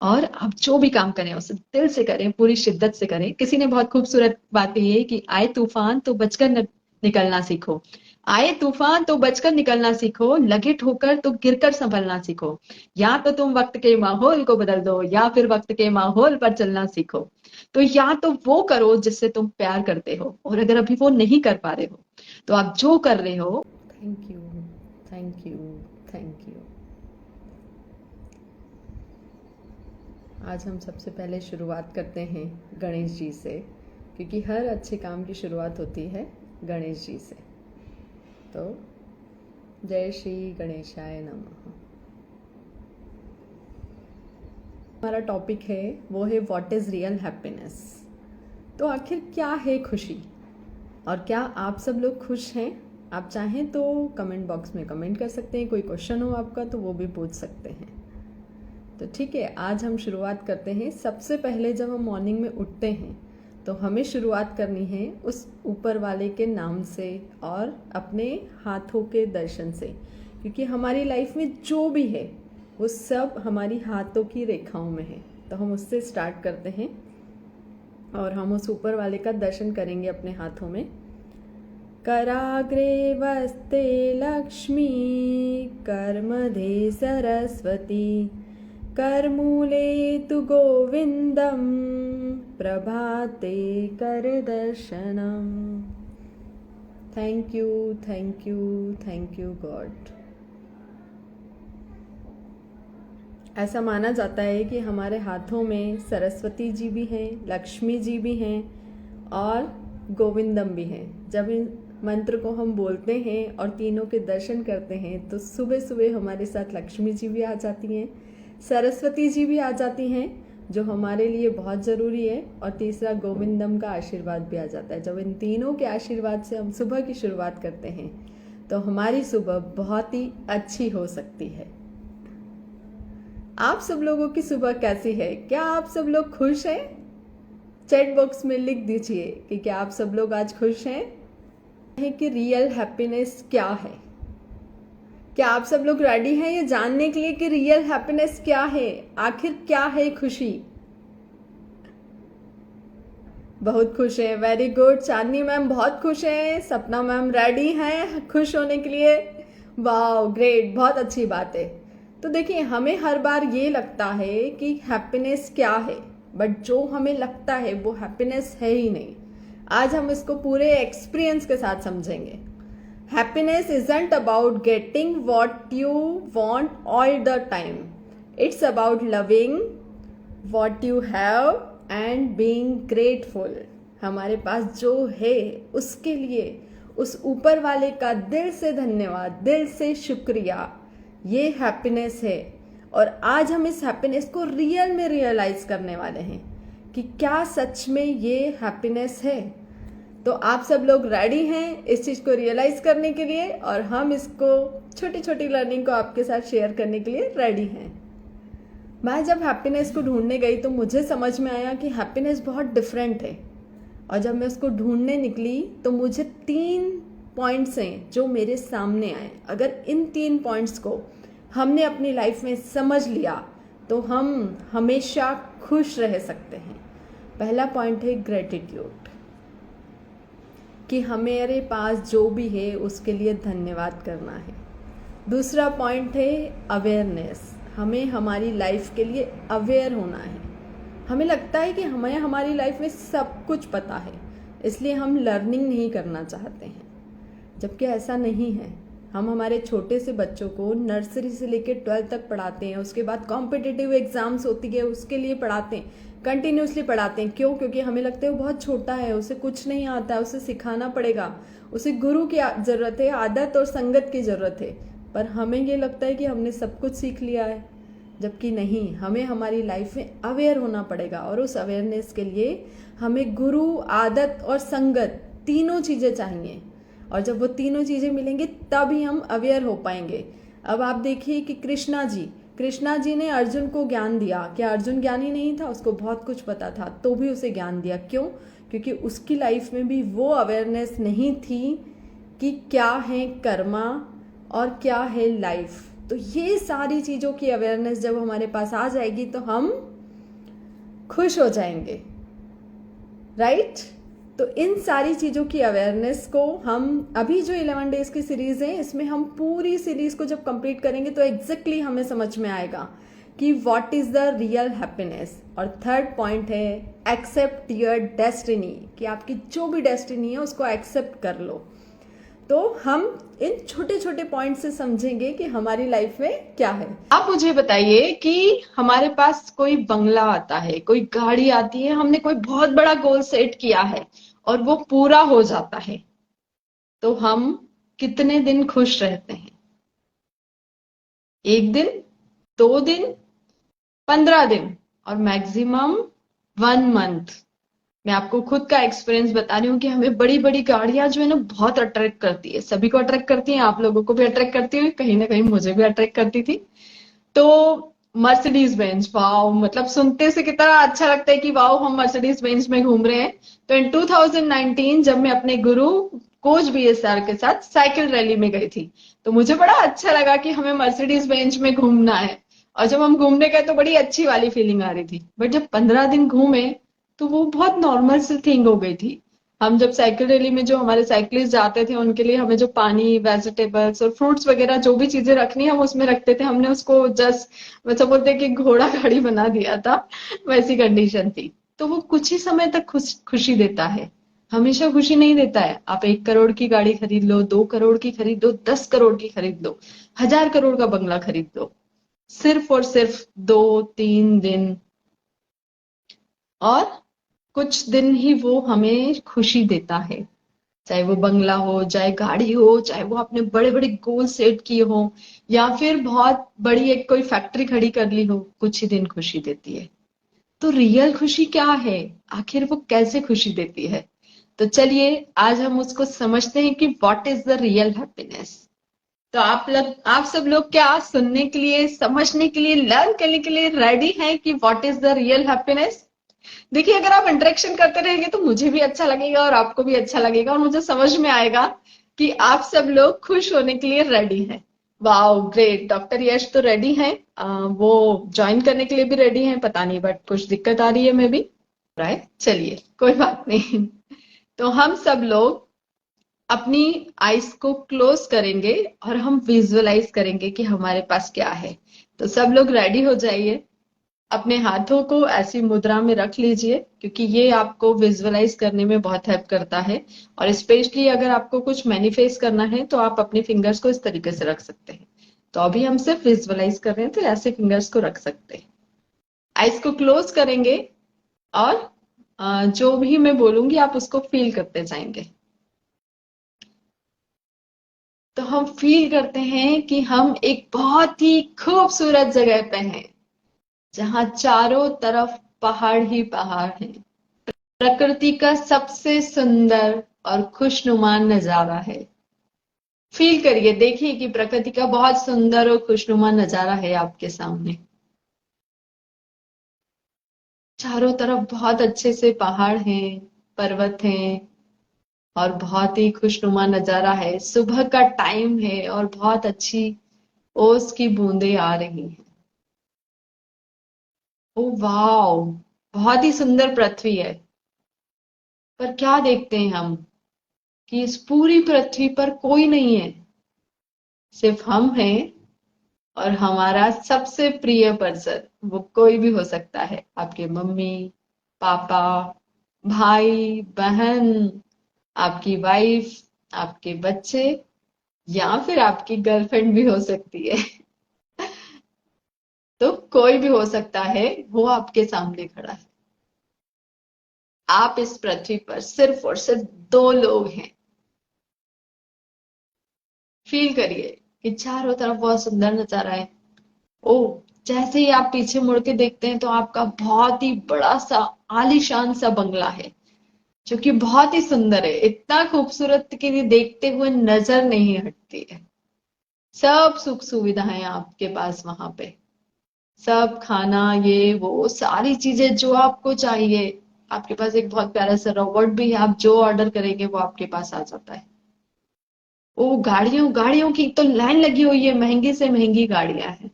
और आप जो भी काम करें उसे दिल से करें, पूरी शिद्दत से करें। किसी ने बहुत खूबसूरत बात कही है कि आए तूफान तो बचकर निकलना सीखो। आए तूफान तो बचकर निकलना सीखो, लगे ठोकर तो गिरकर संभलना सीखो। या तो तुम वक्त के माहौल को बदल दो, या फिर वक्त के माहौल पर चलना सीखो। तो या तो वो करो जिससे तुम प्यार करते हो, और अगर अभी वो नहीं कर पा रहे हो तो आप जो कर रहे हो। Thank you, thank you, thank you. आज हम सबसे पहले शुरुआत करते हैं गणेश जी से, क्योंकि हर अच्छे काम की शुरुआत होती है गणेश जी से। तो जय श्री गणेशाय नमः। हमारा टॉपिक है वो है व्हाट इज़ रियल हैप्पीनेस। तो आखिर क्या है खुशी, और क्या आप सब लोग खुश हैं? आप चाहें तो कमेंट बॉक्स में कमेंट कर सकते हैं, कोई क्वेश्चन हो आपका तो वो भी पूछ सकते हैं। तो ठीक है, आज हम शुरुआत करते हैं। सबसे पहले जब हम मॉर्निंग में उठते हैं तो हमें शुरुआत करनी है उस ऊपर वाले के नाम से और अपने हाथों के दर्शन से, क्योंकि हमारी लाइफ में जो भी है वो सब हमारी हाथों की रेखाओं में है। तो हम उससे स्टार्ट करते हैं और हम उस ऊपर वाले का दर्शन करेंगे अपने हाथों में। कराग्रे वस्ते लक्ष्मी, कर्मधे सरस्वती, करमूले तु गोविंदम, प्रभाते कर दर्शनम। Thank you, thank you, thank you God. ऐसा माना जाता है कि हमारे हाथों में सरस्वती जी भी हैं, लक्ष्मी जी भी हैं और गोविंदम भी हैं। जब इन मंत्र को हम बोलते हैं और तीनों के दर्शन करते हैं तो सुबह सुबह हमारे साथ लक्ष्मी जी भी आ जाती हैं, सरस्वती जी भी आ जाती हैं, जो हमारे लिए बहुत ज़रूरी है, और तीसरा गोविंदम का आशीर्वाद भी आ जाता है। जब इन तीनों के आशीर्वाद से हम सुबह की शुरुआत करते हैं तो हमारी सुबह बहुत ही अच्छी हो सकती है। आप सब लोगों की सुबह कैसी है? क्या आप सब लोग खुश हैं? चैट बॉक्स में लिख दीजिए कि क्या आप सब लोग आज खुश हैं? कि रियल हैप्पीनेस क्या है? क्या आप सब लोग रेडी हैं ये जानने के लिए कि रियल हैप्पीनेस क्या है? आखिर क्या है खुशी? बहुत खुश है, वेरी गुड। चांदनी मैम बहुत खुश हैं, सपना मैम रेडी हैं खुश होने के लिए। वाह ग्रेट, बहुत अच्छी बात है। तो देखिए, हमें हर बार ये लगता है कि हैप्पीनेस क्या है, बट जो हमें लगता है वो हैप्पीनेस है ही नहीं। आज हम इसको पूरे एक्सपीरियंस के साथ समझेंगे। Happiness isn't about getting what you want all the time, it's about loving what you have and being grateful. हमारे पास जो है उसके लिए उस ऊपर वाले का दिल से धन्यवाद, दिल से शुक्रिया, ये हैप्पीनेस है। और आज हम इस हैप्पीनेस को रियल में रियलाइज करने वाले हैं कि क्या सच में ये हैप्पीनेस है। तो आप सब लोग रेडी हैं इस चीज़ को रियलाइज करने के लिए, और हम इसको छोटी छोटी लर्निंग को आपके साथ शेयर करने के लिए रेडी हैं। मैं जब हैप्पीनेस को ढूंढने गई तो मुझे समझ में आया कि हैप्पीनेस बहुत डिफरेंट है, और जब मैं उसको ढूंढने निकली तो मुझे 3 पॉइंट्स हैं जो मेरे सामने आए। अगर इन 3 पॉइंट्स को हमने अपनी लाइफ में समझ लिया तो हम हमेशा खुश रह सकते हैं। पहला पॉइंट है ग्रेटिट्यूड, कि हमारे पास जो भी है उसके लिए धन्यवाद करना है। दूसरा पॉइंट है अवेयरनेस, हमें हमारी लाइफ के लिए अवेयर होना है। हमें लगता है कि हमें हमारी लाइफ में सब कुछ पता है, इसलिए हम लर्निंग नहीं करना चाहते हैं, जबकि ऐसा नहीं है। हम हमारे छोटे से बच्चों को नर्सरी से लेकर 12th तक पढ़ाते हैं, उसके बाद कॉम्पिटिटिव एग्जाम्स होती है उसके लिए पढ़ाते हैं, कंटिन्यूसली पढ़ाते हैं। क्यों? क्योंकि हमें लगता है वो बहुत छोटा है, उसे कुछ नहीं आता है, उसे सिखाना पड़ेगा, उसे गुरु की ज़रूरत है, आदत और संगत की ज़रूरत है। पर हमें ये लगता है कि हमने सब कुछ सीख लिया है, जबकि नहीं। हमें हमारी लाइफ में अवेयर होना पड़ेगा, और उस अवेयरनेस के लिए हमें गुरु, आदत और संगत तीनों चीज़ें चाहिए। और जब वो तीनों चीज़ें मिलेंगी तब ही हम अवेयर हो पाएंगे। अब आप देखिए कि कृष्णा जी ने अर्जुन को ज्ञान दिया। क्या अर्जुन ज्ञानी नहीं था? उसको बहुत कुछ पता था, तो भी उसे ज्ञान दिया। क्यों? क्योंकि उसकी लाइफ में भी वो अवेयरनेस नहीं थी कि क्या है कर्मा और क्या है लाइफ। तो ये सारी चीज़ों की अवेयरनेस जब हमारे पास आ जाएगी तो हम खुश हो जाएंगे, राइट। तो इन सारी चीज़ों की अवेयरनेस को हम अभी जो 11 डेज की सीरीज़ है इसमें हम पूरी सीरीज़ को जब कंप्लीट करेंगे तो एग्जैक्टली हमें समझ में आएगा कि what is the real happiness. और थर्ड पॉइंट है एक्सेप्ट योर डेस्टिनी, कि आपकी जो भी डेस्टिनी है उसको एक्सेप्ट कर लो। तो हम इन छोटे छोटे पॉइंट से समझेंगे कि हमारी लाइफ में क्या है। आप मुझे बताइए कि हमारे पास कोई बंगला आता है, कोई गाड़ी आती है, हमने कोई बहुत बड़ा गोल सेट किया है और वो पूरा हो जाता है, तो हम कितने दिन खुश रहते हैं? 1 दिन, 2 दिन, 15 दिन और मैक्सिमम 1 मंथ। मैं आपको खुद का एक्सपीरियंस बता रही हूँ कि हमें बड़ी बड़ी गाड़ियां जो है ना बहुत अट्रैक्ट करती है, सभी को अट्रैक्ट करती हैं, आप लोगों को भी अट्रैक्ट करती हुई, कहीं ना कहीं मुझे भी अट्रैक्ट करती थी। तो मर्सिडीज बेंज, वाओ, मतलब सुनते से कितना अच्छा लगता है कि वाओ हम मर्सिडीज बेंज में घूम रहे हैं। तो इन 2019 जब मैं अपने गुरु कोच बीएसआर के साथ साइकिल रैली में गई थी, तो मुझे बड़ा अच्छा लगा कि हमें मर्सिडीज बेंज में घूमना है। और जब हम घूमने गए तो बड़ी अच्छी वाली फीलिंग आ रही थी, बट जब 15 दिन घूमे तो वो बहुत नॉर्मल सी थिंग हो गई थी। हम जब साइकिल रैली में जो हमारे साइकिलिस्ट जाते थे उनके लिए हमें जो पानी, वेजिटेबल्स और फ्रूट्स वगैरह जो भी चीजें रखनी है हम उसमें रखते थे, हमने उसको जस्ट मतलब बोलते कि घोड़ा गाड़ी बना दिया था, वैसी कंडीशन थी। तो वो कुछ ही समय तक खुशी देता है, हमेशा खुशी नहीं देता है। आप 1 करोड़ की गाड़ी खरीद लो, 2 करोड़ की खरीद लो, 10 करोड़ की खरीद लो, 1000 करोड़ का बंगला खरीद लो, सिर्फ और सिर्फ 2-3 दिन और कुछ दिन ही वो हमें खुशी देता है। चाहे वो बंगला हो, चाहे गाड़ी हो, चाहे वो आपने बड़े बड़े गोल सेट किए हो, या फिर बहुत बड़ी एक कोई फैक्ट्री खड़ी कर ली हो, कुछ ही दिन खुशी देती है। तो रियल खुशी क्या है, आखिर वो कैसे खुशी देती है? तो चलिए आज हम उसको समझते हैं कि what is the real happiness. तो आप सब लोग क्या सुनने के लिए, समझने के लिए, लर्न करने के लिए रेडी हैं कि what is the real happiness? देखिए अगर आप इंटरेक्शन करते रहेंगे तो मुझे भी अच्छा लगेगा और आपको भी अच्छा लगेगा और मुझे समझ में आएगा कि आप सब लोग खुश होने के लिए रेडी हैं। वाओ ग्रेट, डॉक्टर यश तो रेडी हैं, वो ज्वाइन करने के लिए भी रेडी हैं, पता नहीं बट कुछ दिक्कत आ रही है मे बी, राइट, चलिए कोई बात नहीं। तो हम सब लोग अपनी आईज को क्लोज करेंगे और हम विजुअलाइज करेंगे कि हमारे पास क्या है। तो सब लोग रेडी हो जाइए, अपने हाथों को ऐसी मुद्रा में रख लीजिए क्योंकि ये आपको विजुअलाइज करने में बहुत हेल्प करता है। और स्पेशली अगर आपको कुछ मैनिफेस्ट करना है तो आप अपने फिंगर्स को इस तरीके से रख सकते हैं। तो अभी हम सिर्फ विजुअलाइज कर रहे हैं तो ऐसे फिंगर्स को रख सकते हैं, आइज को क्लोज करेंगे और जो भी मैं बोलूंगी आप उसको फील करते जाएंगे। तो हम फील करते हैं कि हम एक बहुत ही खूबसूरत जगह पे हैं जहां चारों तरफ पहाड़ ही पहाड़ हैं, प्रकृति का सबसे सुंदर और खुशनुमा नजारा है। फील करिए, देखिए कि प्रकृति का बहुत सुंदर और खुशनुमा नजारा है आपके सामने। चारों तरफ बहुत अच्छे से पहाड़ हैं, पर्वत हैं और बहुत ही खुशनुमा नजारा है। सुबह का टाइम है और बहुत अच्छी ओस की बूंदें आ रही हैं। ओ वाओ, बहुत ही सुंदर पृथ्वी है। पर क्या देखते हैं हम कि इस पूरी पृथ्वी पर कोई नहीं है, सिर्फ हम हैं और हमारा सबसे प्रिय पर्सन, वो कोई भी हो सकता है, आपके मम्मी, पापा, भाई, बहन, आपकी वाइफ, आपके बच्चे, या फिर आपकी गर्लफ्रेंड भी हो सकती है। तो कोई भी हो सकता है, वो आपके सामने खड़ा है। आप इस पृथ्वी पर सिर्फ और सिर्फ 2 लोग हैं। फील करिए कि चारों तरफ बहुत सुंदर नजारा है। ओ, जैसे ही आप पीछे मुड़ के देखते हैं तो आपका बहुत ही बड़ा सा आलीशान सा बंगला है जो कि बहुत ही सुंदर है, इतना खूबसूरत कि देखते हुए नजर नहीं हटती है। सब सुख सुविधाएं आपके पास वहां पे, सब खाना, ये वो सारी चीजें जो आपको चाहिए। आपके पास एक बहुत प्यारा सा रोबोट भी है, आप जो ऑर्डर करेंगे वो आपके पास आ जाता है। ओ, गाड़ियों गाड़ियों की तो लाइन लगी हुई है, महंगी से महंगी गाड़ियां हैं।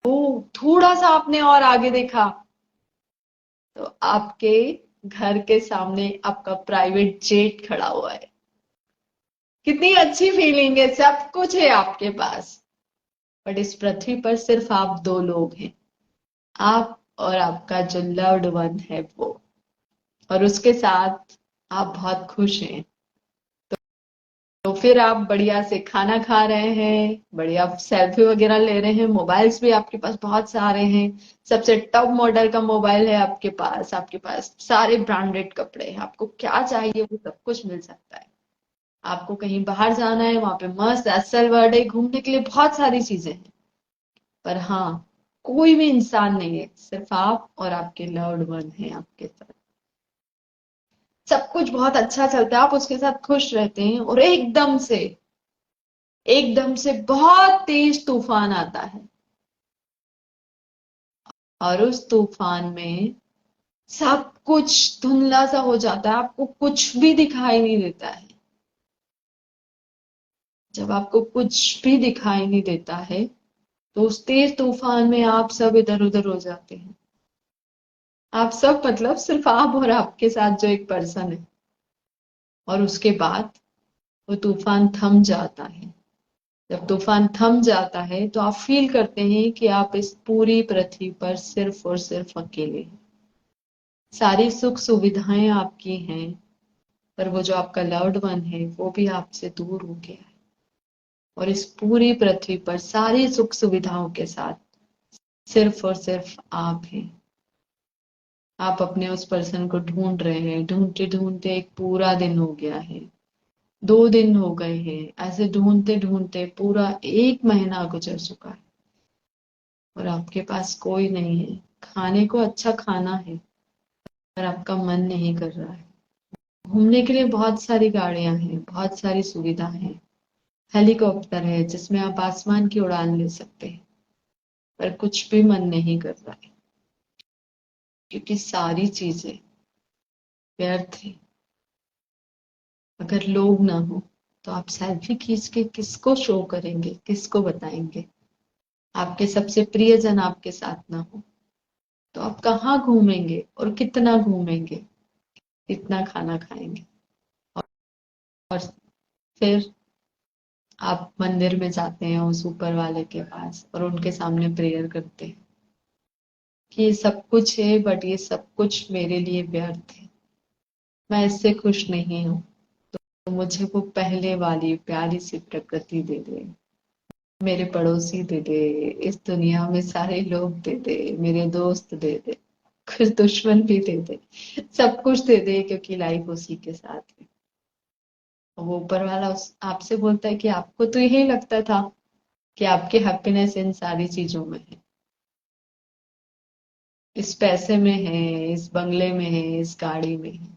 ओ, थोड़ा सा आपने और आगे देखा तो आपके घर के सामने आपका प्राइवेट जेट खड़ा हुआ है। कितनी अच्छी फीलिंग है, सब कुछ है आपके पास। बट इस पृथ्वी पर सिर्फ आप दो लोग हैं, आप और आपका जो लव्ड वन है वो, और उसके साथ आप बहुत खुश हैं। तो फिर आप बढ़िया से खाना खा रहे हैं, बढ़िया सेल्फी वगैरह ले रहे हैं, मोबाइल्स भी आपके पास बहुत सारे हैं, सबसे टॉप मॉडल का मोबाइल है आपके पास सारे ब्रांडेड कपड़े हैं, आपको क्या चाहिए वो सब कुछ मिल सकता है। आपको कहीं बाहर जाना है, वहां पे मस्त एसल वर्ल्ड है, घूमने के लिए बहुत सारी चीजें हैं। पर हाँ, कोई भी इंसान नहीं है, सिर्फ आप और आपके लव्ड वन है आपके साथ। सब कुछ बहुत अच्छा चलता है, आप उसके साथ खुश रहते हैं, और एकदम से बहुत तेज तूफान आता है, और उस तूफान में सब कुछ धुंधला सा हो जाता है, आपको कुछ भी दिखाई नहीं देता है। जब आपको कुछ भी दिखाई नहीं देता है, तो उस तेज तूफान में आप सब इधर उधर हो जाते हैं। आप सब मतलब सिर्फ आप और आपके साथ जो एक पर्सन है। और उसके बाद वो तूफान थम जाता है। जब तूफान थम जाता है तो आप फील करते हैं कि आप इस पूरी पृथ्वी पर सिर्फ और सिर्फ अकेले हैं। सारी सुख सुविधाएं आपकी हैं, पर वो जो आपका लव्ड वन है वो भी आपसे दूर हो गया है। और इस पूरी पृथ्वी पर सारी सुख सुविधाओं के साथ सिर्फ और सिर्फ आप हैं। आप अपने उस पर्सन को ढूंढ रहे हैं, ढूंढते ढूंढते एक पूरा दिन हो गया है, 2 दिन हो गए हैं, ऐसे ढूंढते ढूंढते पूरा 1 महीना गुजर चुका है, और आपके पास कोई नहीं है। खाने को अच्छा खाना है, पर आपका मन नहीं कर रहा है। घूमने के लिए बहुत सारी गाड़ियां हैं, बहुत सारी सुविधा है, हेलीकॉप्टर है जिसमें आप आसमान की उड़ान ले सकते हैं, पर कुछ भी मन नहीं कर रहा है, क्योंकि सारी चीजें व्यर्थ है। अगर लोग ना हो तो आप सेल्फी खींच के किसको शो करेंगे, किसको बताएंगे? आपके सबसे प्रियजन आपके साथ ना हो तो आप कहाँ घूमेंगे और कितना घूमेंगे, कितना खाना खाएंगे? और फिर आप मंदिर में जाते हैं उस ऊपर वाले के पास, और उनके सामने प्रेयर करते हैं कि ये सब कुछ है, बट ये सब कुछ मेरे लिए व्यर्थ है, मैं इससे खुश नहीं हूँ। तो मुझे वो पहले वाली प्यारी सी प्रकृति दे दे, मेरे पड़ोसी दे दे, इस दुनिया में सारे लोग दे दे, मेरे दोस्त दे दे, कुछ दुश्मन भी दे दे, सब कुछ दे दे, क्योंकि लाइफ उसी के साथ है। वो ऊपर वाला आपसे बोलता है कि आपको तो यही लगता था कि आपकी हैप्पीनेस इन सारी चीजों में है, इस पैसे में है, इस बंगले में है, इस गाड़ी में है।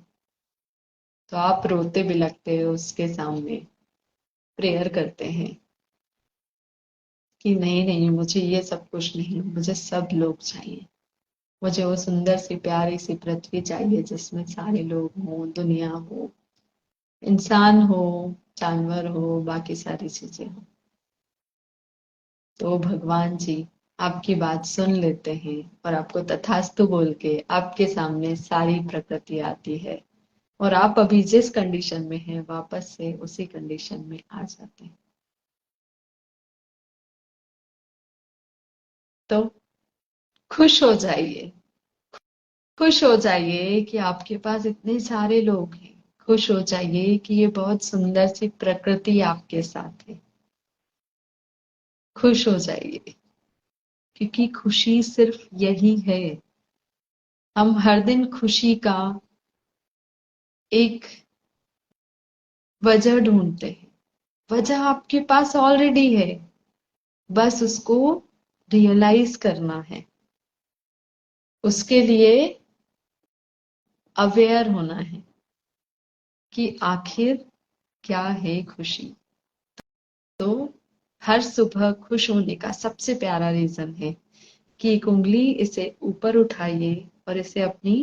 तो आप रोते भी लगते हो उसके सामने, प्रेयर करते हैं कि नहीं नहीं, मुझे ये सब कुछ नहीं, मुझे सब लोग चाहिए, मुझे वो सुंदर सी प्यारी सी पृथ्वी चाहिए जिसमें सारे लोग हों, दुनिया हो, इंसान हो, जानवर हो, बाकी सारी चीजें हो। तो भगवान जी आपकी बात सुन लेते हैं, और आपको तथास्तु बोल के आपके सामने सारी प्रकृति आती है, और आप अभी जिस कंडीशन में हैं वापस से उसी कंडीशन में आ जाते हैं। तो खुश हो जाइए, खुश हो जाइए कि आपके पास इतने सारे लोग हैं। खुश हो जाइए कि ये बहुत सुंदर सी प्रकृति आपके साथ है। खुश हो जाइए, क्योंकि खुशी सिर्फ यही है। हम हर दिन खुशी का एक वजह ढूंढते हैं, वजह आपके पास ऑलरेडी है, बस उसको रियलाइज करना है, उसके लिए अवेयर होना है कि आखिर क्या है खुशी। तो हर सुबह खुश होने का सबसे प्यारा रीजन है कि एक उंगली इसे ऊपर उठाइए और इसे अपनी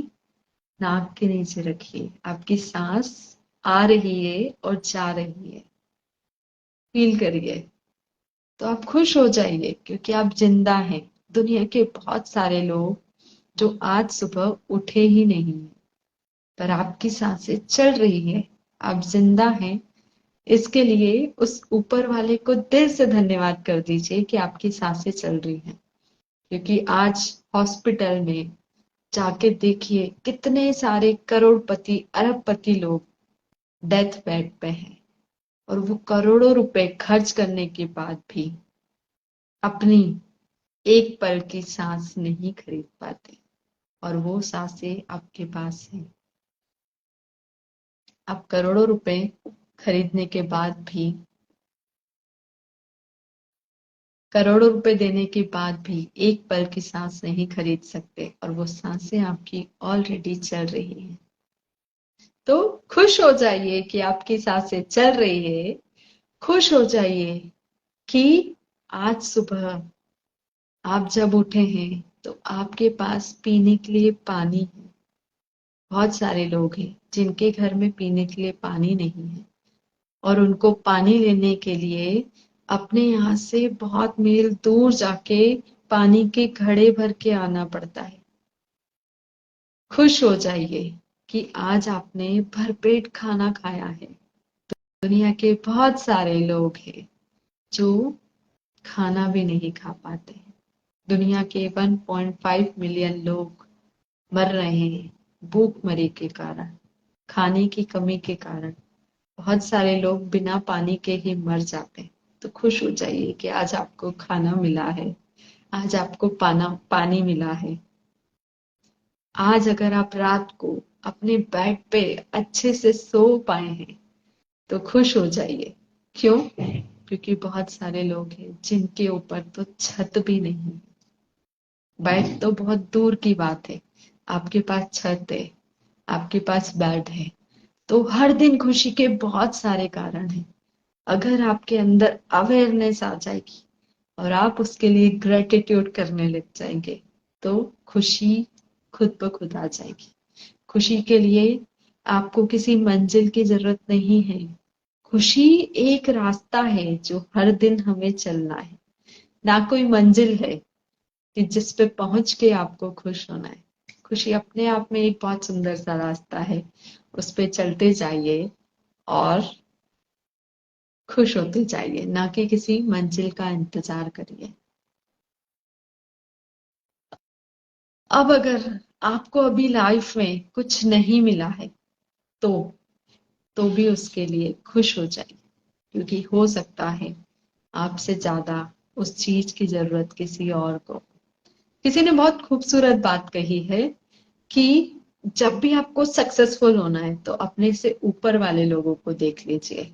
नाक के नीचे रखिए। आपकी सांस आ रही है और जा रही है, फील करिए। तो आप खुश हो जाइए, क्योंकि आप जिंदा हैं। दुनिया के बहुत सारे लोग जो आज सुबह उठे ही नहीं है, पर आपकी सांसें चल रही है, आप जिंदा हैं। इसके लिए उस ऊपर वाले को दिल से धन्यवाद कर दीजिए कि आपकी सांसें चल रही हैं। क्योंकि आज हॉस्पिटल में जाके देखिए कितने सारे करोड़पति अरबपति लोग डेथ बेड पे हैं, और वो करोड़ों रुपए खर्च करने के बाद भी अपनी एक पल की सांस नहीं खरीद पाते, और वो सांसें आपके पास हैं। आप करोड़ों रुपए खरीदने के बाद भी, करोड़ों रुपए देने के बाद भी एक पल की सांस नहीं खरीद सकते, और वो सांसें आपकी ऑलरेडी चल रही हैं। तो खुश हो जाइए कि आपकी सांसें चल रही है। खुश हो जाइए कि आज सुबह आप जब उठे हैं तो आपके पास पीने के लिए पानी है। बहुत सारे लोग हैं जिनके घर में पीने के लिए पानी नहीं है, और उनको पानी लेने के लिए अपने यहाँ से बहुत मील दूर जाके पानी के घड़े भर के आना पड़ता है। खुश हो जाइए कि आज आपने भरपेट खाना खाया है। दुनिया के बहुत सारे लोग हैं जो खाना भी नहीं खा पाते। दुनिया के 1.5 मिलियन लोग मर रहे हैं भूखमरी के कारण, खाने की कमी के कारण। बहुत सारे लोग बिना पानी के ही मर जाते हैं। तो खुश हो जाइए कि आज आपको खाना मिला है, आज आपको पानी मिला है। आज अगर आप रात को अपने बेड पे अच्छे से सो पाए हैं तो खुश हो जाइए। क्यों? क्योंकि बहुत सारे लोग हैं जिनके ऊपर तो छत भी नहीं है। बेड तो बहुत दूर की बात है, आपके पास छत है, आपके पास बेड है, तो हर दिन खुशी के बहुत सारे कारण हैं। अगर आपके अंदर अवेयरनेस आ जाएगी और आप उसके लिए ग्रेटिट्यूड करने लग जाएंगे तो खुशी खुद ब खुद आ जाएगी। खुशी के लिए आपको किसी मंजिल की जरूरत नहीं है। खुशी एक रास्ता है जो हर दिन हमें चलना है, ना कोई मंजिल है कि जिस पे पहुंच के आपको खुश होना है। खुशी अपने आप में एक बहुत सुंदर सा रास्ता है, उस पे चलते जाइए और खुश होते जाइए, ना कि किसी मंजिल का इंतजार करिए। अब अगर आपको अभी लाइफ में कुछ नहीं मिला है तो भी उसके लिए खुश हो जाइए, क्योंकि हो सकता है आपसे ज्यादा उस चीज की जरूरत किसी और को। किसी ने बहुत खूबसूरत बात कही है कि जब भी आपको सक्सेसफुल होना है तो अपने से ऊपर वाले लोगों को देख लीजिए,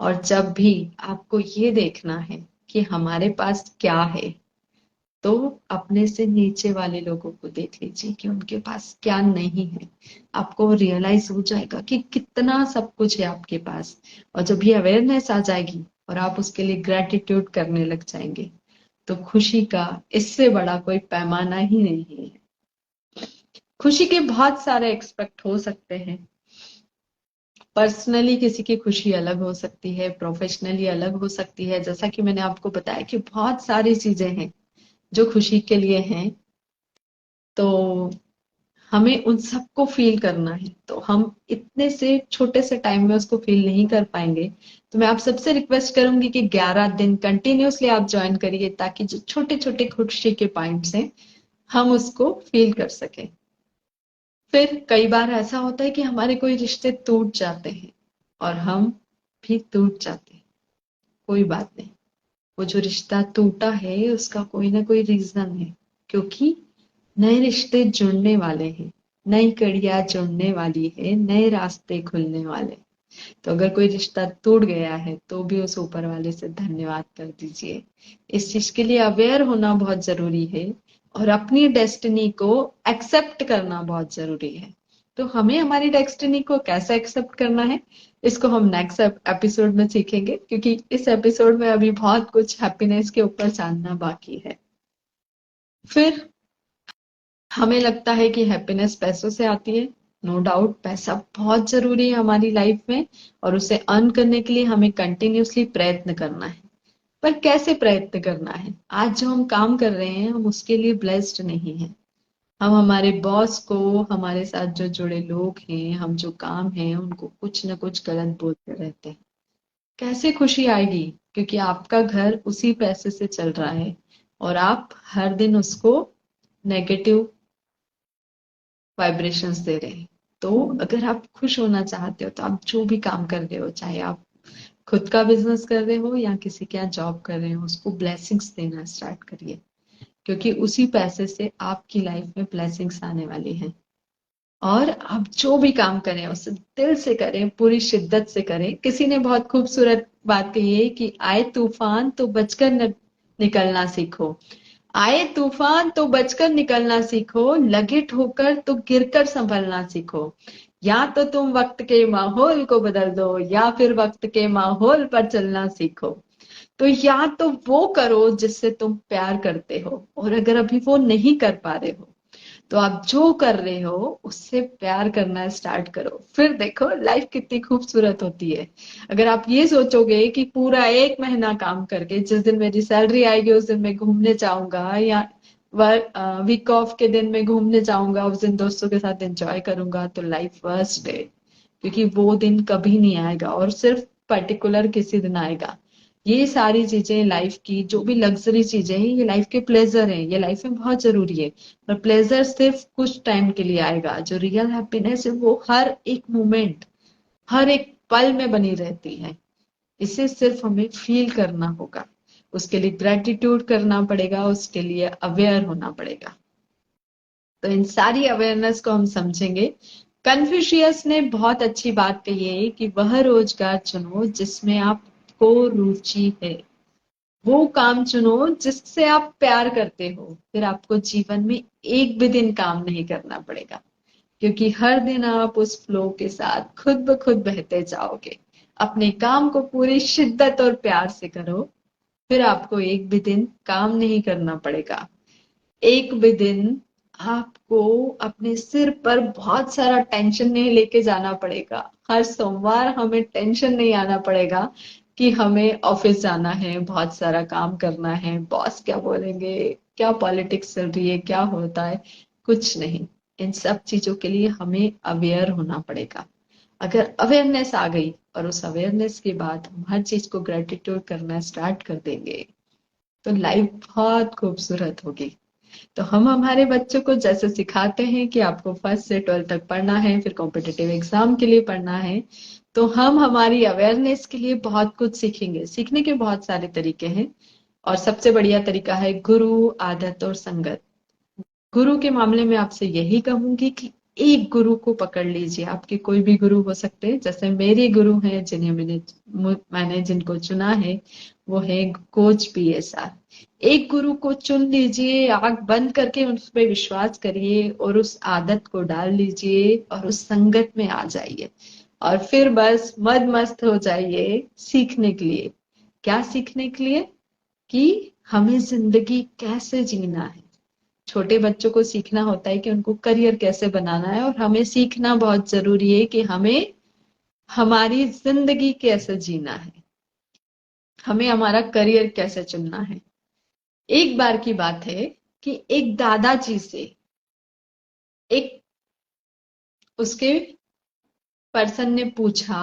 और जब भी आपको ये देखना है कि हमारे पास क्या है तो अपने से नीचे वाले लोगों को देख लीजिए कि उनके पास क्या नहीं है। आपको रियलाइज हो जाएगा कि कितना सब कुछ है आपके पास, और जब ये अवेयरनेस आ जाएगी और आप उसके लिए ग्रेटिट्यूड करने लग जाएंगे तो खुशी का इससे बड़ा कोई पैमाना ही नहीं है। खुशी के बहुत सारे एक्सपेक्ट हो सकते हैं। पर्सनली किसी की खुशी अलग हो सकती है, प्रोफेशनली अलग हो सकती है। जैसा कि मैंने आपको बताया कि बहुत सारी चीजें हैं जो खुशी के लिए हैं, तो हमें उन सबको फील करना है। तो हम इतने से छोटे से टाइम में उसको फील नहीं कर पाएंगे। तो मैं आप सबसे रिक्वेस्ट करूंगी कि 11 दिन कंटिन्यूअसली आप ज्वाइन करिए, ताकि जो छोटे छोटे खुशी के पॉइंट्स हैं हम उसको फील कर सकें। फिर कई बार ऐसा होता है कि हमारे कोई रिश्ते टूट जाते हैं और हम भी टूट जाते हैं। कोई बात नहीं, वो जो रिश्ता टूटा है उसका कोई ना कोई रीजन है, क्योंकि नए रिश्ते जुड़ने वाले हैं, नई कड़ियां जुड़ने वाली है, नए रास्ते खुलने वाले। तो अगर कोई रिश्ता टूट गया है तो भी उस ऊपर वाले से धन्यवाद कर दीजिए। इस चीज के लिए अवेयर होना बहुत जरूरी है, और अपनी डेस्टिनी को एक्सेप्ट करना बहुत जरूरी है। तो हमें हमारी डेस्टिनी को कैसे एक्सेप्ट करना है, इसको हम नेक्स्ट एपिसोड में सीखेंगे, क्योंकि इस एपिसोड में अभी बहुत कुछ हैप्पीनेस के ऊपर जानना बाकी है। फिर हमें लगता है कि हैप्पीनेस पैसों से आती है। नो डाउट पैसा बहुत जरूरी है हमारी लाइफ में, और उसे अर्न करने के लिए हमें कंटिन्यूअसली प्रयत्न करना है। पर कैसे प्रयत्न करना है? आज जो हम काम कर रहे हैं हम उसके लिए ब्लेस्ड नहीं है। हम हमारे बॉस को, हमारे साथ जो जुड़े लोग हैं, हम जो काम हैं उनको कुछ ना कुछ गलत बोलते रहते हैं। कैसे खुशी आएगी? क्योंकि आपका घर उसी पैसे से चल रहा है और आप हर दिन उसको नेगेटिव वाइब्रेशंस दे रहे हैं। तो अगर आप खुश होना चाहते हो तो आप जो भी काम कर रहे हो, चाहे आप खुद का बिजनेस कर रहे हो या किसी के यहाँ जॉब कर रहे हो, उसको ब्लेसिंग्स देना स्टार्ट करिए। क्योंकि उसी पैसे से आपकी लाइफ में ब्लेसिंग्स आने वाली हैं। और आप जो भी काम करें उसे दिल से करें, पूरी शिद्दत से करें। किसी ने बहुत खूबसूरत बात कही है कि आए तूफान तो बचकर निकलना सीखो। आए तूफान तो बचकर निकलना सीखो, लगे ठोकर तो गिरकर संभलना सीखो। या तो तुम वक्त के माहौल को बदल दो या फिर वक्त के माहौल पर चलना सीखो। तो या तो वो करो जिससे तुम प्यार करते हो, और अगर अभी वो नहीं कर पा रहे हो तो आप जो कर रहे हो उससे प्यार करना स्टार्ट करो। फिर देखो लाइफ कितनी खूबसूरत होती है। अगर आप ये सोचोगे कि पूरा एक महीना काम करके जिस दिन मेरी सैलरी आएगी उस दिन मैं घूमने जाऊंगा, या वीक ऑफ के दिन मैं घूमने जाऊंगा, उस दिन दोस्तों के साथ एंजॉय करूंगा, तो लाइफ वर्स्ट है। क्योंकि वो दिन कभी नहीं आएगा और सिर्फ पर्टिकुलर किसी दिन आएगा। ये सारी चीजें लाइफ की, जो भी लग्जरी चीजें हैं, ये लाइफ के प्लेजर हैं, ये लाइफ में बहुत जरूरी है। पर प्लेजर सिर्फ कुछ टाइम के लिए आएगा। जो रियल हैप्पीनेस है वो हर एक मोमेंट, हर एक पल में बनी रहती है। इसे सिर्फ हमें फील करना होगा, उसके लिए ग्रेटिट्यूड करना पड़ेगा, उसके लिए अवेयर होना पड़ेगा। तो इन सारी अवेयरनेस को हम समझेंगे। कन्फ्यूशियस ने बहुत अच्छी बात कही है कि वह रोजगार चुनो जिसमें आपको रुचि है। वो काम चुनो जिससे आप प्यार करते हो, फिर आपको जीवन में एक भी दिन काम नहीं करना पड़ेगा। क्योंकि हर दिन आप उस फ्लो के साथ खुद ब खुद बहते जाओगे। अपने काम को पूरी शिद्दत और प्यार से करो, फिर आपको एक भी दिन काम नहीं करना पड़ेगा। एक भी दिन आपको अपने सिर पर बहुत सारा टेंशन नहीं लेके जाना पड़ेगा। हर सोमवार हमें टेंशन नहीं आना पड़ेगा कि हमें ऑफिस जाना है, बहुत सारा काम करना है, बॉस क्या बोलेंगे, क्या पॉलिटिक्स चल रही है, क्या होता है। कुछ नहीं। इन सब चीजों के लिए हमें अवेयर होना पड़ेगा। अगर अवेयरनेस आ गई और उस अवेयरनेस के बाद हम हर चीज को ग्रेटिट्यूड करना स्टार्ट कर देंगे, तो लाइफ बहुत खूबसूरत होगी। तो हम हमारे बच्चों को जैसे सिखाते हैं कि आपको फर्स्ट से ट्वेल्थ तक पढ़ना है, फिर कॉम्पिटिटिव एग्जाम के लिए पढ़ना है, तो हम हमारी अवेयरनेस के लिए बहुत कुछ सीखेंगे। सीखने के बहुत सारे तरीके हैं और सबसे बढ़िया तरीका है गुरु, आदत और संगत। गुरु के मामले में आपसे यही कहूंगी कि एक गुरु को पकड़ लीजिए। आपके कोई भी गुरु हो सकते हैं, जैसे मेरे गुरु हैं जिन्हें मैंने जिनको चुना है, वो है कोच PSR। एक गुरु को चुन लीजिए, आंख बंद करके उस पर विश्वास करिए और उस आदत को डाल लीजिए और उस संगत में आ जाइए। और फिर बस मद मस्त हो जाइए सीखने के लिए। क्या सीखने के लिए? कि हमें जिंदगी कैसे जीना है। छोटे बच्चों को सीखना होता है कि उनको करियर कैसे बनाना है, और हमें सीखना बहुत जरूरी है कि हमें हमारी जिंदगी कैसे जीना है, हमें हमारा करियर कैसे चुनना है। एक बार की बात है कि एक दादाजी से एक उसके पर्सन ने पूछा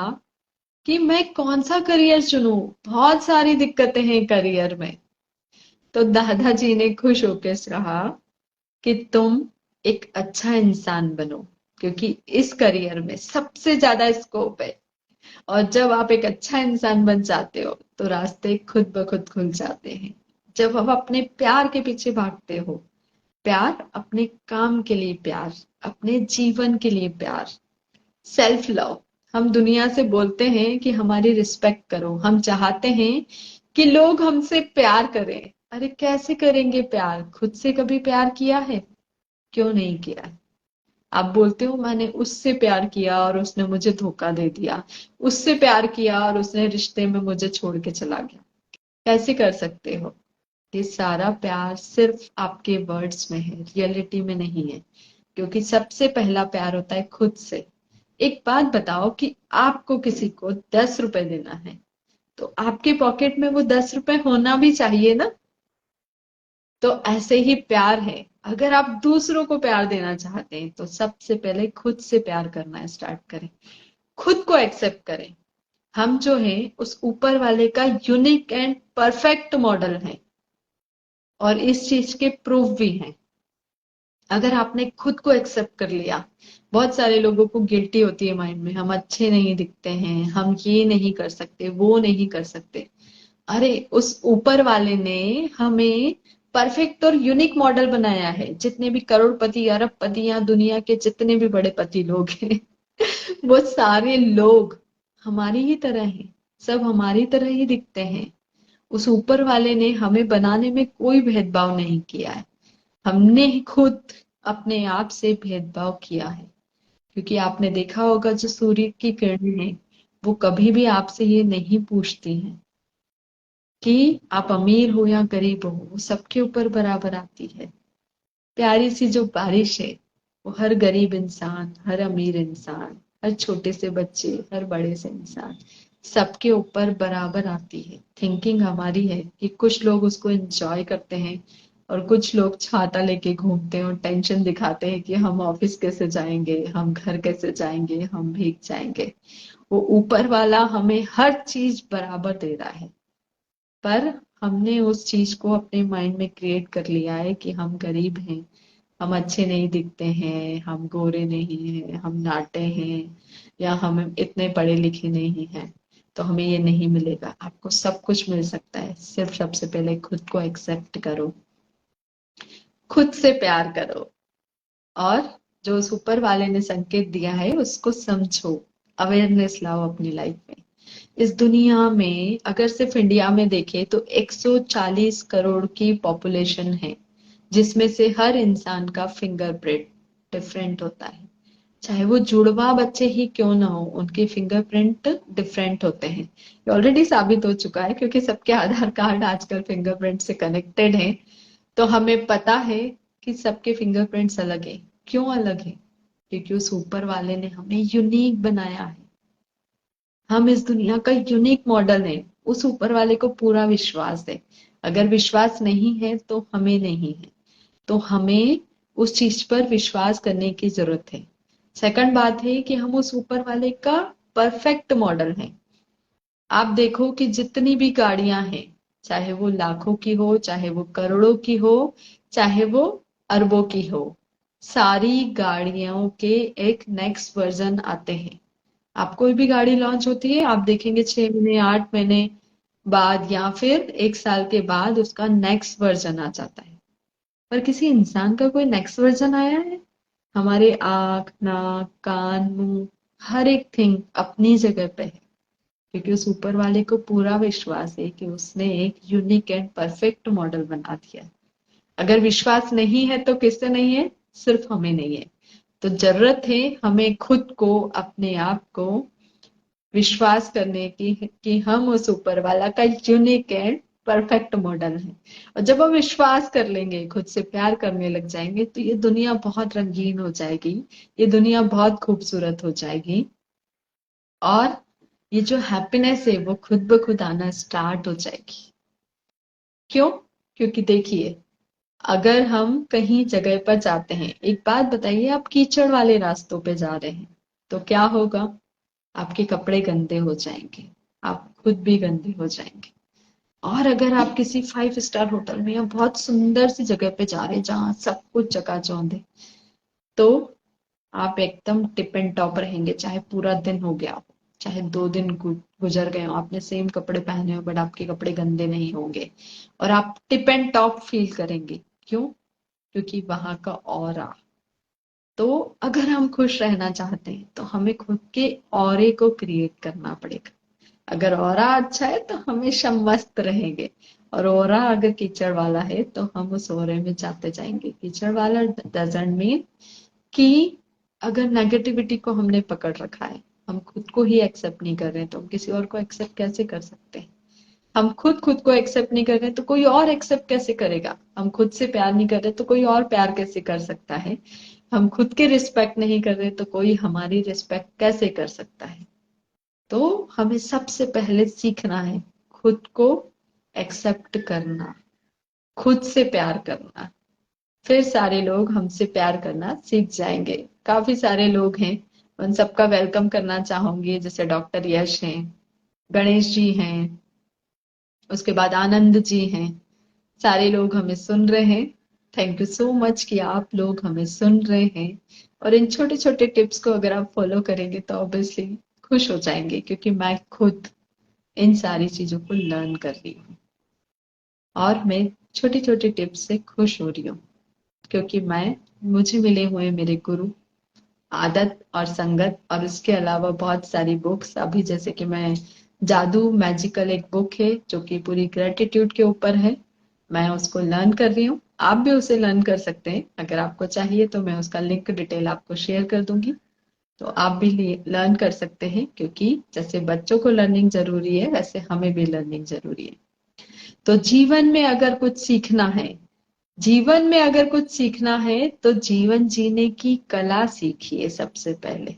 कि मैं कौन सा करियर चुनूं, बहुत सारी दिक्कतें हैं करियर में। तो दादाजी ने खुश होकर कहा कि तुम एक अच्छा इंसान बनो, क्योंकि इस करियर में सबसे ज्यादा स्कोप है। और जब आप एक अच्छा इंसान बन जाते हो तो रास्ते खुद ब खुद खुल जाते हैं। जब आप अपने प्यार के पीछे भागते हो, प्यार अपने काम के लिए, प्यार अपने जीवन के लिए, प्यार सेल्फ लव। हम दुनिया से बोलते हैं कि हमारी रिस्पेक्ट करो, हम चाहते हैं कि लोग हमसे प्यार करें। अरे कैसे करेंगे प्यार? खुद से कभी प्यार किया है? क्यों नहीं किया? आप बोलते हो मैंने उससे प्यार किया और उसने मुझे धोखा दे दिया, उससे प्यार किया और उसने रिश्ते में मुझे छोड़ के चला गया। कैसे कर सकते हो? ये सारा प्यार सिर्फ आपके वर्ड्स में है, रियलिटी में नहीं है। क्योंकि सबसे पहला प्यार होता है खुद से। एक बात बताओ कि आपको किसी को 10 रुपए देना है, तो आपके पॉकेट में वो 10 रुपए होना भी चाहिए ना। तो ऐसे ही प्यार है, अगर आप दूसरों को प्यार देना चाहते हैं तो सबसे पहले खुद से प्यार करना स्टार्ट करें, खुद को एक्सेप्ट करें। हम जो है उस ऊपर वाले का यूनिक एंड परफेक्ट मॉडल है, और इस चीज के प्रूफ भी हैं। अगर आपने खुद को एक्सेप्ट कर लिया, बहुत सारे लोगों को गिल्टी होती है माइंड में, हम अच्छे नहीं दिखते हैं, हम ये नहीं कर सकते, वो नहीं कर सकते। अरे उस ऊपर वाले ने हमें परफेक्ट और यूनिक मॉडल बनाया है। जितने भी करोड़पति अरबपति या दुनिया के जितने भी बड़े पति लोग हैं वो सारे लोग हमारी ही तरह हैं, सब हमारी तरह ही दिखते हैं। उस ऊपर वाले ने हमें बनाने में कोई भेदभाव नहीं किया है, हमने खुद अपने आप से भेदभाव किया है। क्योंकि आपने देखा होगा जो सूर्य की किरणें हैं वो कभी भी आपसे ये नहीं पूछती हैं कि आप अमीर हो या गरीब हो, वो सबके ऊपर बराबर आती है। प्यारी सी जो बारिश है वो हर गरीब इंसान, हर अमीर इंसान, हर छोटे से बच्चे, हर बड़े से इंसान, सबके ऊपर बराबर आती है। थिंकिंग हमारी है कि कुछ लोग उसको एंजॉय करते हैं और कुछ लोग छाता लेके घूमते हैं और टेंशन दिखाते हैं कि हम ऑफिस कैसे जाएंगे, हम घर कैसे जाएंगे, हम भीग जाएंगे। वो ऊपर वाला हमें हर चीज बराबर दे रहा है, पर हमने उस चीज को अपने माइंड में क्रिएट कर लिया है कि हम गरीब हैं, हम अच्छे नहीं दिखते हैं, हम गोरे नहीं हैं, हम नाटे हैं, या हम इतने पढ़े लिखे नहीं हैं, तो हमें ये नहीं मिलेगा। आपको सब कुछ मिल सकता है, सिर्फ सबसे पहले खुद को एक्सेप्ट करो, खुद से प्यार करो, और जो उस ऊपर वाले ने संकेत दिया है उसको समझो, अवेयरनेस लाओ अपनी लाइफ में। इस दुनिया में अगर सिर्फ इंडिया में देखें तो 140 करोड़ की पॉपुलेशन है, जिसमें से हर इंसान का फिंगरप्रिंट डिफरेंट होता है। चाहे वो जुड़वा बच्चे ही क्यों ना हो, उनके फिंगरप्रिंट डिफरेंट होते हैं। ये ऑलरेडी साबित हो चुका है क्योंकि सबके आधार कार्ड आजकल फिंगरप्रिंट से कनेक्टेड हैं। तो हमें पता है कि सबके फिंगरप्रिंट्स अलग है। क्यों अलग है? क्योंकि उस ऊपर वाले ने हमें यूनिक बनाया है। हम इस दुनिया का यूनिक मॉडल है। उस ऊपर वाले को पूरा विश्वास है। अगर विश्वास नहीं है तो हमें नहीं है। तो हमें उस चीज पर विश्वास करने की जरूरत है। सेकंड बात है कि हम उस ऊपर वाले का परफेक्ट मॉडल हैं। आप देखो कि जितनी भी गाड़ियां हैं, चाहे वो लाखों की हो, चाहे वो करोड़ों की हो, चाहे वो अरबों की हो, सारी गाड़ियों के एक नेक्स्ट वर्जन आते हैं। आप कोई भी गाड़ी लॉन्च होती है, आप देखेंगे 6 महीने 8 महीने बाद या फिर 1 साल के बाद उसका नेक्स्ट वर्जन आ जाता है। पर किसी इंसान का कोई नेक्स्ट वर्जन आया है? हमारे आंख, नाक, कान, मुंह, हर एक थिंग अपनी जगह पे है, क्योंकि उस ऊपर वाले को पूरा विश्वास है कि उसने एक यूनिक एंड परफेक्ट मॉडल बना दिया है। अगर विश्वास नहीं है तो किससे नहीं है? सिर्फ हमें नहीं है। तो जरूरत है हमें खुद को, अपने आप को विश्वास करने की कि हम उस ऊपर वाला का यूनिक एंड परफेक्ट मॉडल है। और जब हम विश्वास कर लेंगे, खुद से प्यार करने लग जाएंगे, तो ये दुनिया बहुत रंगीन हो जाएगी, ये दुनिया बहुत खूबसूरत हो जाएगी, और ये जो हैप्पीनेस है वो खुद ब खुद आना स्टार्ट हो जाएगी। क्यों? क्योंकि देखिए, अगर हम कहीं जगह पर जाते हैं, एक बात बताइए, आप कीचड़ वाले रास्तों पे जा रहे हैं तो क्या होगा? आपके कपड़े गंदे हो जाएंगे, आप खुद भी गंदे हो जाएंगे। और अगर आप किसी 5 स्टार होटल में या बहुत सुंदर सी जगह पे जा रहे हैं जहां सब कुछ चकाचौंध है, तो आप एकदम टिप एंड टॉप रहेंगे, चाहे पूरा दिन हो गया हो, चाहे 2 दिन गुजर गए हो, आपने सेम कपड़े पहने हो, बट आपके कपड़े गंदे नहीं होंगे, और आप टिप एंड टॉप फील करेंगे। क्यों? क्योंकि वहां का ऑरा। तो अगर हम खुश रहना चाहते हैं तो हमें खुद के ऑरे को क्रिएट करना पड़ेगा। अगर ऑरा अच्छा है तो हमेशा मस्त रहेंगे, और ऑरा अगर कीचड़ वाला है तो हम उस ऑरे में जाते जाएंगे। कीचड़ वाला डजंट मीन कि अगर नेगेटिविटी को हमने पकड़ रखा है, हम खुद को ही एक्सेप्ट नहीं कर रहे हैं, तो हम किसी और को एक्सेप्ट कैसे कर सकते हैं? हम खुद खुद को एक्सेप्ट नहीं कर रहे तो कोई और एक्सेप्ट कैसे करेगा? हम खुद से प्यार नहीं कर रहे तो कोई और प्यार कैसे कर सकता है? हम खुद की रिस्पेक्ट नहीं कर रहे तो कोई हमारी रिस्पेक्ट कैसे कर सकता है? तो हमें सबसे पहले सीखना है खुद को एक्सेप्ट करना। खुद से प्यार करना, फिर सारे लोग हमसे प्यार करना सीख जाएंगे। काफी सारे लोग हैं, उन सबका वेलकम करना चाहूंगी, जैसे डॉक्टर यश हैं, गणेश जी हैं, उसके बाद आनंद जी हैं। सारे लोग हमें सुन रहे हैं। थैंक यू सो मच कि आप लोग हमें सुन रहे हैं। और इन छोटे छोटे टिप्स को अगर आप फॉलो करेंगे तो ऑब्वियसली खुश हो जाएंगे, क्योंकि मैं खुद इन सारी चीजों को लर्न कर रही हूँ और मैं छोटी छोटी टिप्स से खुश हो रही हूँ, क्योंकि मैं मुझे मिले हुए मेरे गुरु, आदत और संगत, और उसके अलावा बहुत सारी बुक्स, अभी जैसे कि मैं जादू मैजिकल एक बुक है जो कि पूरी ग्रेटिट्यूड के ऊपर है, मैं उसको लर्न कर रही हूँ। आप भी उसे लर्न कर सकते हैं, अगर आपको चाहिए तो मैं उसका लिंक डिटेल आपको शेयर कर दूंगी, तो आप भी लर्न कर सकते हैं, क्योंकि जैसे बच्चों को लर्निंग जरूरी है वैसे हमें भी लर्निंग जरूरी है। तो जीवन में अगर कुछ सीखना है, जीवन में अगर कुछ सीखना है तो जीवन जीने की कला सीखिए सबसे पहले,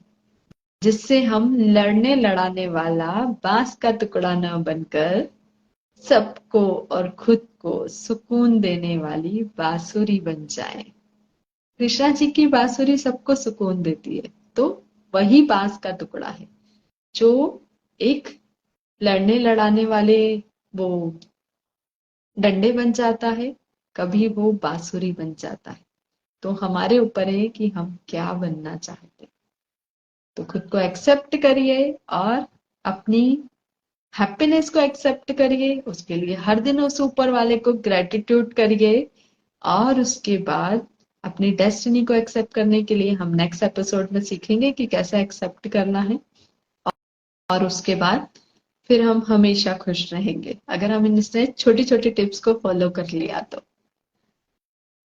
जिससे हम लड़ने लड़ाने वाला बांस का टुकड़ा न बनकर सबको और खुद को सुकून देने वाली बांसुरी बन जाए। कृष्णा जी की बांसुरी सबको सुकून देती है, तो वही बांस का टुकड़ा है जो एक लड़ने लड़ाने वाले वो डंडे बन जाता है, कभी वो बांसुरी बन जाता है। तो हमारे ऊपर है कि हम क्या बनना चाहते हैं। तो खुद को एक्सेप्ट करिए और अपनी हैप्पीनेस को एक्सेप्ट करिए, उसके लिए हर दिन उस ऊपर वाले को ग्रेटिट्यूड करिए, और उसके बाद अपनी डेस्टिनी को एक्सेप्ट करने के लिए हम नेक्स्ट एपिसोड में सीखेंगे कि कैसे एक्सेप्ट करना है। और उसके बाद फिर हम हमेशा खुश रहेंगे, अगर हम इन छोटी छोटी टिप्स को फॉलो कर लिया तो।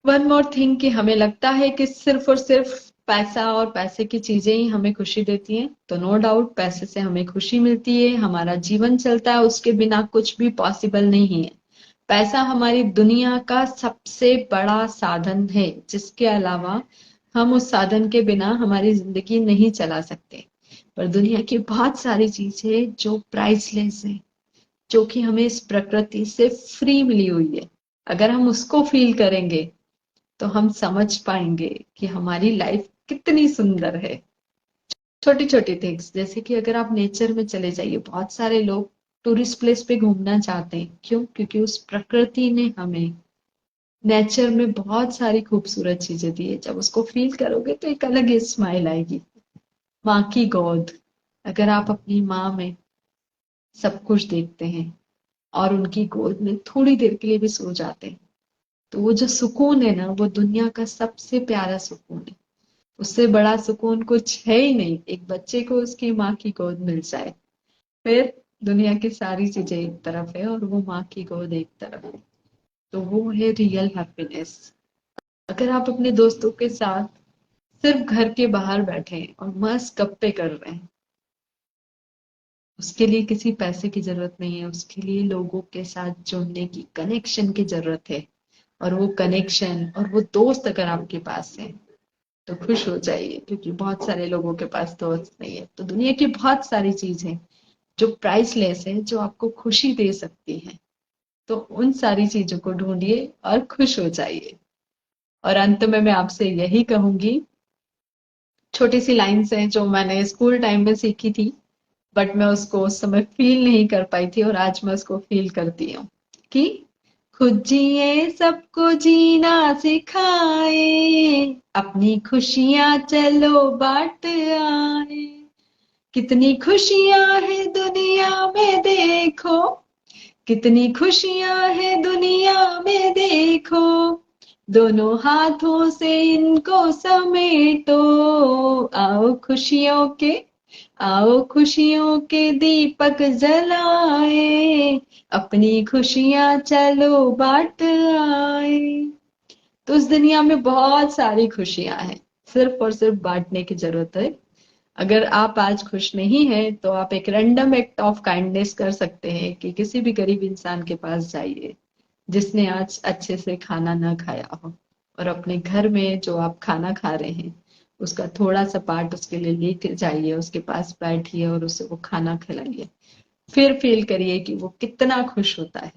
वन मोर थिंग कि हमें लगता है कि सिर्फ और सिर्फ पैसा और पैसे की चीजें ही हमें खुशी देती हैं, तो नो डाउट पैसे से हमें खुशी मिलती है, हमारा जीवन चलता है, उसके बिना कुछ भी पॉसिबल नहीं है। पैसा हमारी दुनिया का सबसे बड़ा साधन है, जिसके अलावा हम उस साधन के बिना हमारी जिंदगी नहीं चला सकते। पर दुनिया की बहुत सारी चीजें जो प्राइसलेस है, जो कि हमें इस प्रकृति से फ्री मिली हुई है, अगर हम उसको फील करेंगे तो हम समझ पाएंगे कि हमारी लाइफ कितनी सुंदर है। छोटी छोटी थिंग्स, जैसे कि अगर आप नेचर में चले जाइए, बहुत सारे लोग टूरिस्ट प्लेस पे घूमना चाहते हैं, क्यों? क्योंकि उस प्रकृति ने हमें नेचर में बहुत सारी खूबसूरत चीजें दी है। जब उसको फील करोगे तो एक अलग ही स्माइल आएगी। माँ की गोद, अगर आप अपनी माँ में सब कुछ देखते हैं और उनकी गोद में थोड़ी देर के लिए भी सो जाते हैं, तो वो जो सुकून है ना, वो दुनिया का सबसे प्यारा सुकून है। उससे बड़ा सुकून कुछ है ही नहीं। एक बच्चे को उसकी माँ की गोद मिल जाए, फिर दुनिया की सारी चीजें एक तरफ है और वो माँ की गोद एक तरफ है, तो वो है रियल हैप्पीनेस। अगर आप अपने दोस्तों के साथ सिर्फ घर के बाहर बैठे हैं और मस्त गप्पे कर रहे हैं, उसके लिए किसी पैसे की जरूरत नहीं है, उसके लिए लोगों के साथ जुड़ने की, कनेक्शन की जरूरत है। और वो कनेक्शन और वो दोस्त अगर आपके पास है तो खुश हो जाइए, क्योंकि बहुत सारे लोगों के पास दोस्त नहीं है। तो दुनिया की बहुत सारी चीजें जो प्राइसलेस है, जो आपको खुशी दे सकती है, तो उन सारी चीजों को ढूंढिए और खुश हो जाइए। और अंत में मैं आपसे यही कहूंगी, छोटी सी लाइन्स हैं जो मैंने स्कूल टाइम में सीखी थी, बट मैं उसको उस समय फील नहीं कर पाई थी, और आज मैं उसको फील करती हूँ कि खुद जिए सबको जीना सिखाए, अपनी खुशियां चलो बांट आए, कितनी खुशियां है दुनिया में देखो, कितनी खुशियां है दुनिया में देखो, दोनों हाथों से इनको समेटो, आओ खुशियों के, आओ खुशियों के दीपक जलाए, अपनी खुशियां चलो बांट आए। तो इस दुनिया में बहुत सारी खुशियां हैं, सिर्फ और सिर्फ बांटने की जरूरत है। अगर आप आज खुश नहीं हैं तो आप एक रैंडम एक्ट ऑफ काइंडनेस कर सकते हैं कि किसी भी गरीब इंसान के पास जाइए जिसने आज अच्छे से खाना ना खाया हो, और अपने घर में जो आप खाना खा रहे हैं उसका थोड़ा सा पार्ट उसके लिए लेके जाइए, उसके पास बैठिए और उसे वो खाना खिलाइए। फिर फील करिए कि वो कितना खुश होता है।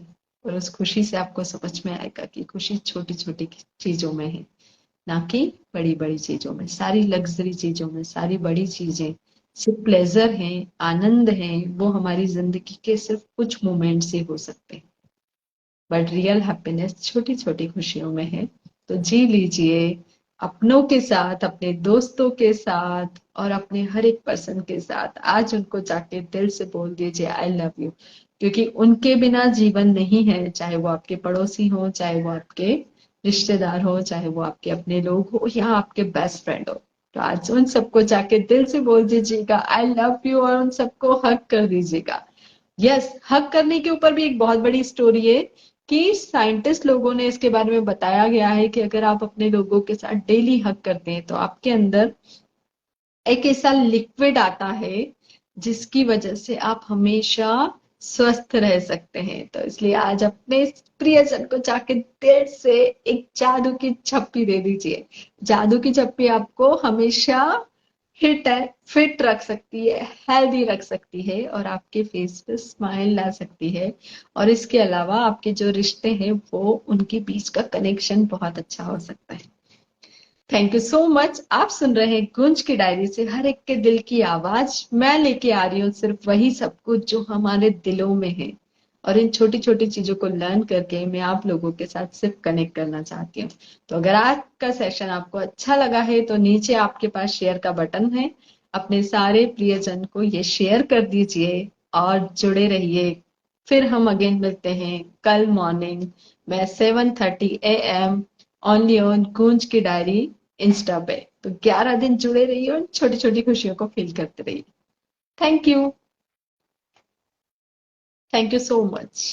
और उस खुशी से आपको समझ में आएगा कि खुशी छोटी छोटी चीजों में है, ना कि बड़ी बड़ी चीजों में। सारी लग्जरी चीजों में, सारी बड़ी चीजें सिर्फ प्लेजर हैं, आनंद हैं, वो हमारी जिंदगी के सिर्फ कुछ मोमेंट से हो सकते हैं। बट रियल हैप्पीनेस छोटी छोटी खुशियों में है। तो जी लीजिए अपनों के साथ, अपने दोस्तों के साथ और अपने हर एक पर्सन के साथ। आज उनको जाके दिल से बोल दीजिए आई लव यू, क्योंकि उनके बिना जीवन नहीं है। चाहे वो आपके पड़ोसी हो, चाहे वो आपके रिश्तेदार हो, चाहे वो आपके अपने लोग हो या आपके बेस्ट फ्रेंड हो। तो आज उन सबको जाके दिल से बोल दीजिएगा आई लव यू और उन सबको हग कर दीजिएगा। यस, हक करने के ऊपर भी एक बहुत बड़ी स्टोरी है कि साइंटिस्ट लोगों ने इसके बारे में बताया गया है कि अगर आप अपने लोगों के साथ डेली हक करते हैं तो आपके अंदर एक ऐसा लिक्विड आता है जिसकी वजह से आप हमेशा स्वस्थ रह सकते हैं। तो इसलिए आज अपने प्रियजन को जाके दिल से एक जादू की झप्पी दे दीजिए। जादू की झप्पी आपको हमेशा हिट है, फिट रख सकती है, हेल्दी रख सकती है और आपके फेस पे स्माइल ला सकती है। और इसके अलावा आपके जो रिश्ते हैं वो उनके बीच का कनेक्शन बहुत अच्छा हो सकता है। Thank you so much. आप सुन रहे हैं गूंज की डायरी से हर एक के दिल की आवाज। मैं लेके आ रही हूँ सिर्फ वही सब कुछ जो हमारे दिलों में है, और इन छोटी छोटी चीजों को लर्न करके मैं आप लोगों के साथ सिर्फ कनेक्ट करना चाहती हूँ। तो अगर आज का सेशन आपको अच्छा लगा है तो नीचे आपके पास शेयर का बटन है, अपने सारे प्रियजन को ये शेयर कर दीजिए और जुड़े रहिए। फिर हम अगेन मिलते हैं कल मॉर्निंग में 7:30 AM ओनली ऑन गूंज की डायरी इंस्टा पे। तो 11 दिन जुड़े रहिए और छोटी छोटी खुशियों को फील करते रहिए। Thank you, thank you so much.